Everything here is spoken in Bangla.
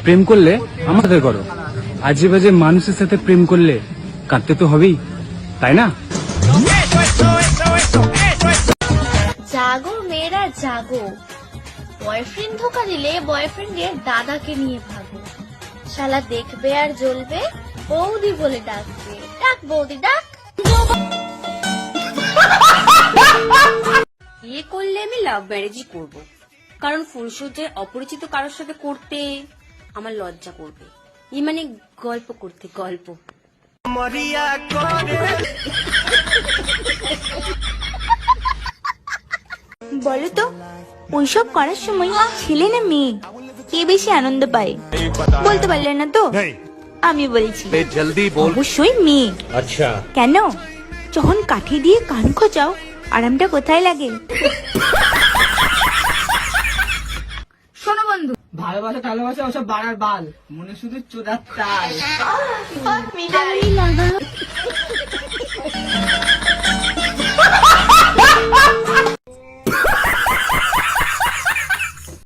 প্রেম করলে আমার সাথে করো, আজে বাজে মানুষের সাথে প্রেম করলে কাঁদতে তো হবেই, তাই না? জাগো মেয়েরা জাগো, বয়ফ্রেন্ড ধোকা দিলে বয়ফ্রেন্ডের দাদাকে নিয়ে ভাগো। শালা দেখবে আর জ্বলবে, বৌদি বলে ডাকবে, ডাক বৌদি ডাক। বিয়ে করলে আমি লাভ ম্যারেজই করব, কারণ ফুলসজ্জায় অপরিচিত কারোর সাথে করতে আমার লজ্জা করবে। মানে গল্প করতে, গল্প। বলো তো, ওইসব করার সময় ছেলে না মেয়ে কে বেশি আনন্দ পায়? বলতে পারলে না তো? আমি বলছি, অবশ্যই মেয়ে। আচ্ছা, কেন? যখন কাঠি দিয়ে কান খোঁচাও, আরামটা কোথায় লাগে? শোনো বন্ধু, ভালোবাসা টালোবাসা ওসব বাড়ার বাল, মনে শুধু চোদার তাল। আমি লাগানো